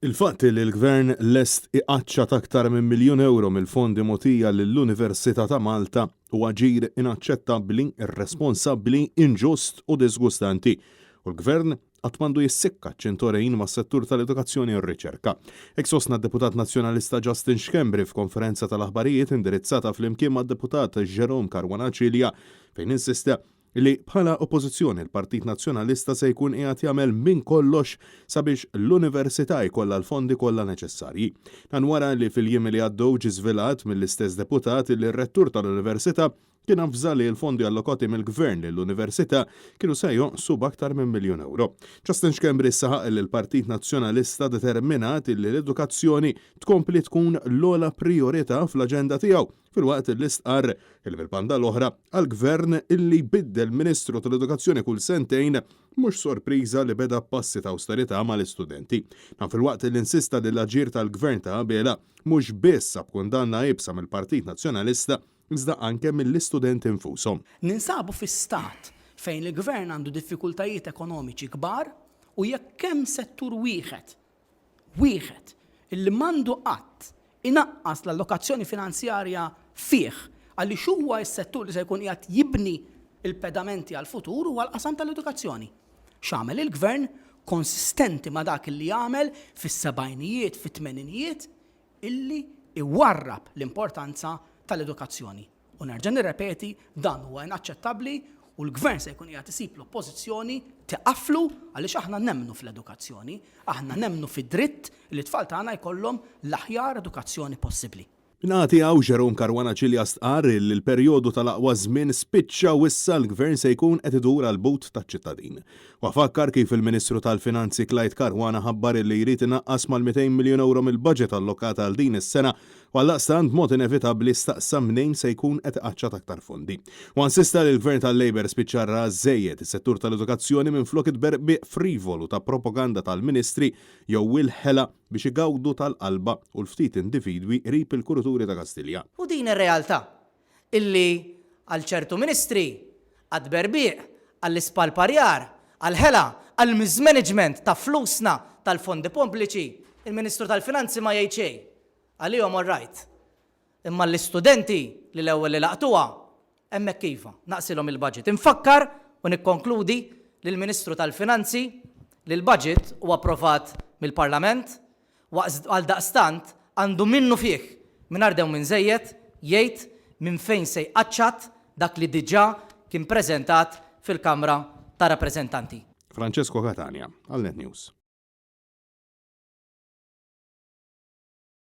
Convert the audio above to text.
Il-fatt li l-Gvern lest iqaċċat aktar minn €1,000,000 mill-fondi mogħtija lill-Università ta' Malta huwa ġir inaċċettabbli, irresponsabbli, inġust u disgustanti. U l-Gvern qatt m'għandu jissikka ċ-ċintorejn mas-settur tal-edukazzjoni u r-riċerka. Hekk sostna d-Deputat Nazzjonalista Justin Xkembri f'konferenza tal-aħbarijiet indirizzata flimkien mad-Deputat Jerome Caruana Cilja fejn insista li bħala oppożizzjoni l-Partit Nazzjonalista se jkun qiegħed jagħmel minn kollox sabiex l-Università jkollha l-fondi kollha neċessarji. Dan wara li fil-jiem li għaddew ġie żvelat mill-istess deputat li r-rettur tal-Università kien avża li l-fondi allokati mill-Gvern lill-Università kienu se jonqsu b'aktar minn €1,000,000. Justin Xkembri saħaq li l-Partit Nazzjonalista determinat li l-edukazzjoni tkompli tkun l-ogħla priorità fl-aġenda tiegħu filwaqt li stqarr il-banda l-oħra għall-Gvern illi biddel Ministru tal-Edukazzjoni kull sentejn mhux sorpriża li beda passi ta' awsterità mal-istudenti. Filwaqt li insista li l-aġir tal-Gvern ta' qabela mhux biss b'kundanna ibsa mill-Partit Nazzjonalista iżda anke mill-istudenti infushom. Ninsabu fi stat fejn il-Gvern għandu diffikultajiet ekonomiċi kbar u jekk hemm settur wieħed illi m'għandu qatt inaqqas l-allokazzjoni finanzjarja fih għaliex huwa s-settur li se jkun qiegħed jibni il-pedamenti għall-futur huwa l-qasam tal-edukazzjoni. X'għamel il-Gvern konsistenti ma' dak li jagħmel fis-sebgħinijiet, fit-tmeninijiet illi iwarrab l-importanza tal-edukazzjoni. U nerġa' nirrepeti dan huwa inaċċettabbli u l-Gvern se jkun qiegħed isib l-oppożizzjoni tiqaflu għaliex aħna nemmnu fl-edukazzjoni, aħna nemmnu fid-dritt li t-tfal tagħna jkollhom l-aħjar edukazzjoni possibbli. Nagħti hawn Jerome Caruana Cilja stqarr li l-perjodu tal-aqwa żmien spiċċa u issa l-Gvern se jkun qed idur għall but taċ-ċittadin. U fakkar kif il-Ministru tal-Finanzi Clyde Caruana ħabbar li jrid inaqqas mal-€200 miljun mill-budget allokata għal din is-sena u għallaqstant mod inevitabbli staqsa mnejn se jkun qed iqaċċat aktar fondi. U insista li l-Gvern tal-Labor spiċċarra żejjed is-settur tal-edukazzjoni minflok itberbiq frivolu ta' propaganda tal-Ministri jew il-ħela biex igawdu tal-qalba u l-ftit individwi qrib il-kuruturi ta' Kastilja. U din ir-realtà illi għal ċertu ministri għad-berbiq, għall-ispalparjar, għall-ħela, għall-mismanagement ta' flusna tal-fondi pubbliċi, il-Ministru tal-Finanzi ma jgħid xejn. Għalihom all right. Imma l-istudenti li l-ewwel li laqtuha hemmhekk kifa naqsilhom il-budget. Infakkar u nikkonkludi li l-Ministru tal-Finanzi li l-budget huwa approvat mill-Parlament għal daqstant għandu minnu fih mingħajr dew minn żejjed jgħid minn fejn se jqaċċat dak li diġà kien preżentat fil-Kamra ta' Rappreżentanti. Francesco Catania, għal Net News.